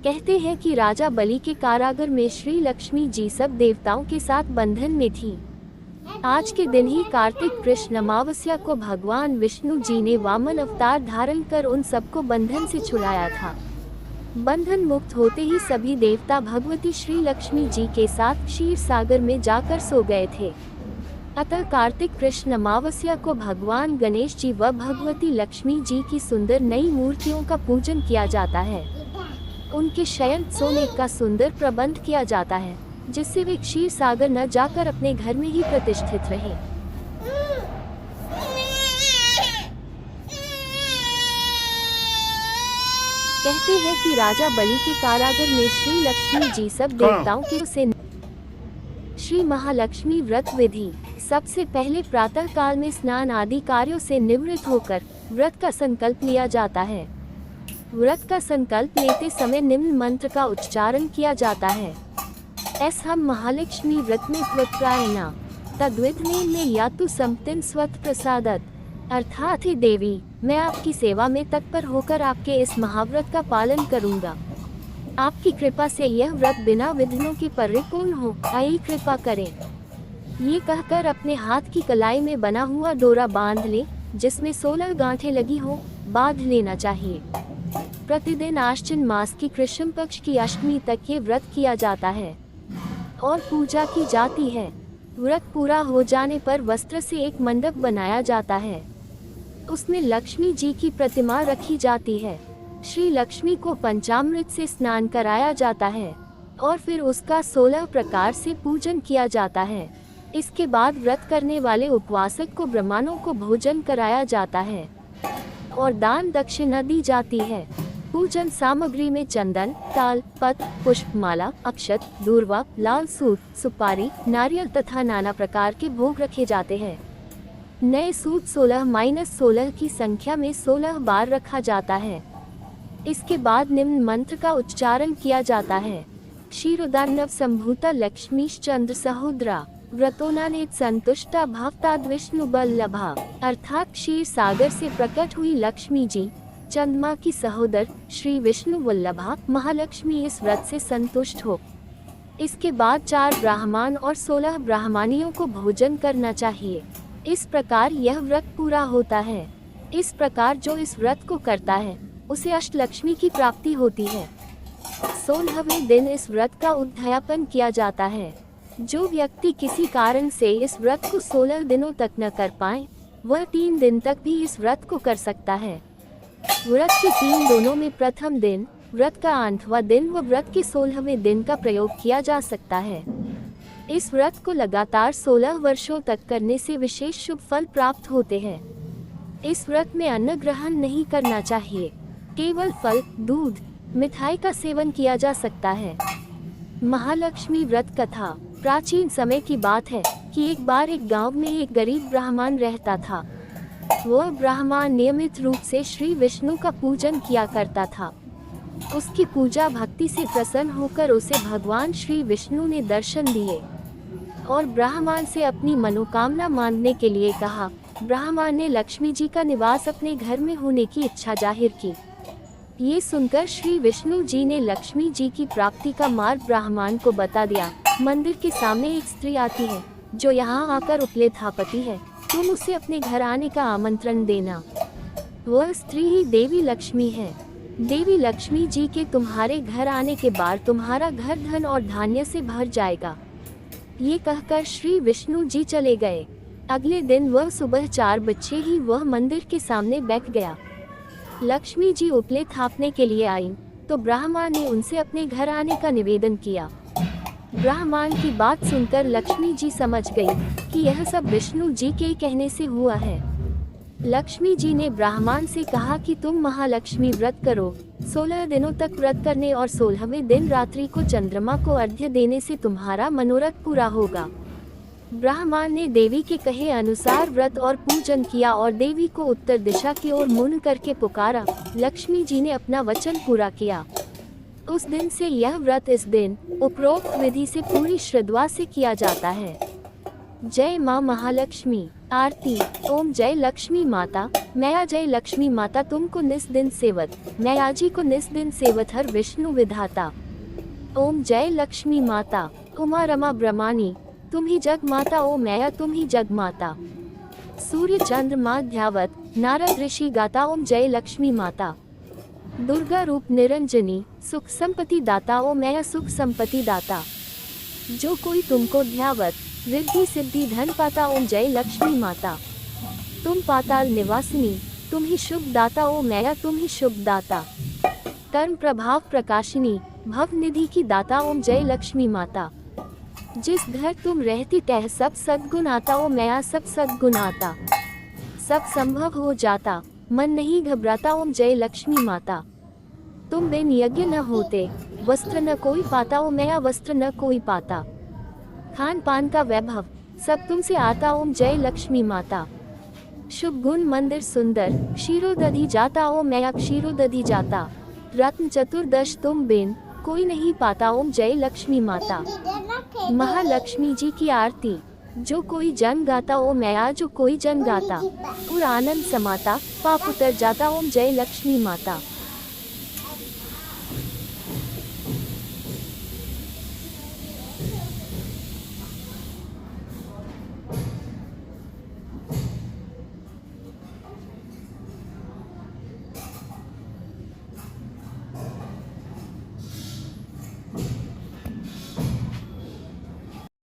कहते हैं कि राजा बलि के कारागार में श्री लक्ष्मी जी सब देवताओं के साथ बंधन में थी। आज के दिन ही कार्तिक कृष्ण अमावस्या को भगवान विष्णु जी ने वामन अवतार धारण कर उन सबको बंधन से छुड़ाया था। बंधन मुक्त होते ही सभी देवता भगवती श्री लक्ष्मी जी के साथ क्षीर सागर में जाकर सो गए थे। अतः कार्तिक कृष्ण अमावस्या को भगवान गणेश जी व भगवती लक्ष्मी जी की सुंदर नई मूर्तियों का पूजन किया जाता है। उनके शयन सोने का सुंदर प्रबंध किया जाता है, जिससे वे क्षीर सागर न जाकर अपने घर में ही प्रतिष्ठित रहे। कहते हैं कि राजा बलि के कारागार में श्री लक्ष्मी जी सब देवताओं के से श्री महालक्ष्मी व्रत विधि। सबसे पहले प्रातः काल में स्नान आदि कार्यों से निवृत्त होकर व्रत का संकल्प लिया जाता है। व्रत का संकल्प लेते समय निम्न मंत्र का उच्चारण किया जाता है। एस हम महालक्ष्मी व्रत में त्वत्रायणा तद्विधने में यातु समतिन स्वत प्रसादत। अर्थात हे देवी, मैं आपकी सेवा में तत्पर होकर आपके इस महाव्रत का पालन करूंगा। आपकी कृपा से यह व्रत बिना विघ्नों के परिपूर्ण हो, आई कृपा करें। ये कहकर अपने हाथ की कलाई में बना हुआ डोरा बांध ले, जिसमें 16 गांठें लगी हो, बांध लेना चाहिए। प्रतिदिन आश्विन मास की कृष्ण पक्ष की अष्टमी तक ये व्रत किया जाता है और पूजा की जाती है। व्रत पूरा हो जाने पर वस्त्र से एक मंडप बनाया जाता है। उसमें लक्ष्मी जी की प्रतिमा रखी जाती है। श्री लक्ष्मी को पंचामृत से स्नान कराया जाता है और फिर उसका 16 प्रकार से पूजन किया जाता है। इसके बाद व्रत करने वाले उपवासक को ब्राह्मणों को भोजन कराया जाता है और दान दक्षिणा दी जाती है। पूजन सामग्री में चंदन, ताल, पत्र, पुष्पमाला, अक्षत, दूर्वा, लाल सूत, सुपारी, नारियल तथा नाना प्रकार के भोग रखे जाते हैं। नए सूत 16-16 की संख्या में 16 बार रखा जाता है। इसके बाद निम्न मंत्र का उच्चारण किया जाता है। क्षीरोदार्णव संभूता लक्ष्मीश्चंद्र सहोदरा व्रतोनानेत संतुष्टा भावताद विष्णु बल्लभा। अर्थात क्षीर सागर से प्रकट हुई लक्ष्मी जी, चंद्रमा की सहोदर श्री विष्णु वल्लभा महालक्ष्मी इस व्रत से संतुष्ट हो। इसके बाद 4 ब्राह्मण और 16 ब्राह्मणियों को भोजन करना चाहिए। इस प्रकार यह व्रत पूरा होता है। इस प्रकार जो इस व्रत को करता है उसे अष्टलक्ष्मी की प्राप्ति होती है। 16वें दिन इस व्रत का उद्यापन किया जाता है। जो व्यक्ति किसी कारण से इस व्रत को 16 दिनों तक न कर पाए, वह 3 दिन तक भी इस व्रत को कर सकता है। व्रत के 3 दिनों में प्रथम दिन, व्रत का 8वां दिन व व्रत के 16वें दिन का प्रयोग किया जा सकता है। इस व्रत को लगातार 16 वर्षों तक करने से विशेष शुभ फल प्राप्त होते हैं। इस व्रत में अन्न ग्रहण नहीं करना चाहिए। केवल फल, दूध, मिठाई का सेवन किया जा सकता है। महालक्ष्मी व्रत कथा। प्राचीन समय की बात है कि एक बार एक गांव में एक गरीब ब्राह्मण रहता था। वह ब्राह्मण नियमित रूप से श्री विष्णु का पूजन किया करता था। उसकी पूजा भक्ति से प्रसन्न होकर उसे भगवान श्री विष्णु ने दर्शन दिए और ब्राह्मण से अपनी मनोकामना मांगने के लिए कहा। ब्राह्मण ने लक्ष्मी जी का निवास अपने घर में होने की इच्छा जाहिर की। ये सुनकर श्री विष्णु जी ने लक्ष्मी जी की प्राप्ति का मार्ग ब्राह्मण को बता दिया। मंदिर के सामने एक स्त्री आती है जो यहाँ आकर उपलेथापति है। तुम उसे अपने घर आने का आमंत्रण देना। वह स्त्री ही देवी लक्ष्मी है। देवी लक्ष्मी जी के तुम्हारे घर आने के बाद तुम्हारा घर धन और धान्य से भर जाएगा। ये कहकर श्री विष्णु जी चले गए। अगले दिन वह सुबह 4 बजे ही वह मंदिर के सामने बैठ गया। लक्ष्मी जी उपले थापने के लिए आई तो ब्राह्मण ने उनसे अपने घर आने का निवेदन किया। ब्राह्मण की बात सुनकर लक्ष्मी जी समझ गई कि यह सब विष्णु जी के कहने से हुआ है। लक्ष्मी जी ने ब्राह्मण से कहा कि तुम महालक्ष्मी व्रत करो। 16 दिनों तक व्रत करने और 16वें दिन रात्रि को चंद्रमा को अर्घ्य देने से तुम्हारा मनोरथ पूरा होगा। ब्राह्मण ने देवी के कहे अनुसार व्रत और पूजन किया और देवी को उत्तर दिशा की ओर मुंह करके पुकारा। लक्ष्मी जी ने अपना वचन पूरा किया। उस दिन से यह व्रत इस दिन उपरोक्त विधि से पूरी श्रद्धा से किया जाता है। जय माँ महालक्ष्मी। आरती। ओम जय लक्ष्मी माता, मैया जय लक्ष्मी माता, तुमको निस दिन सेवत, मैया जी को निस दिन सेवत हर विष्णु विधाता। ओम जय लक्ष्मी माता। उमा रमा ब्रह्मानी, तुम ही जग माता, ओ मैया तुम ही जग माता। सूर्य चंद्रमा ध्यावत, नारद ऋषि गाता, ओम जय लक्ष्मी माता। दुर्गा रूप निरंजनी, सुख संपत्ति दाता, ओ मैया सुख संपत्ति दाता। जो कोई तुमको ध्यावत, रिद्धि सिद्धि धन पाता, ओम जय लक्ष्मी माता। तुम पाताल निवासिनी, तुम ही शुभ दाता, ओ मैया तुम ही शुभ दाता। कर्म प्रभाव प्रकाशिनी, भव निधि की दाता, ओम जय लक्ष्मी माता। जिस घर तुम रहती टह सब सद्गुण आता, ओ मैया सब सद्गुण आता। सब संभव हो जाता, मन नहीं घबराता, ओम जय लक्ष्मी माता। तुम बिन यज्ञ न होते, वस्त्र न कोई पाता, ओ मैया वस्त्र न कोई पाता। खान पान का वैभव सब तुमसे आता, ओम जय लक्ष्मी माता। शुभ गुण मंदिर सुंदर, क्षीरोदधि जाता, ओ मैया क्षीरोदधि जाता। रत्न चतुर्दश तुम बिन कोई नहीं पाता, ओम जय लक्ष्मी माता। महालक्ष्मी जी की आरती। जो कोई जन गाता, ओ मैया जो कोई जन गाता, और आनंद समाता, पाप उतर जाता, ओम जय लक्ष्मी माता।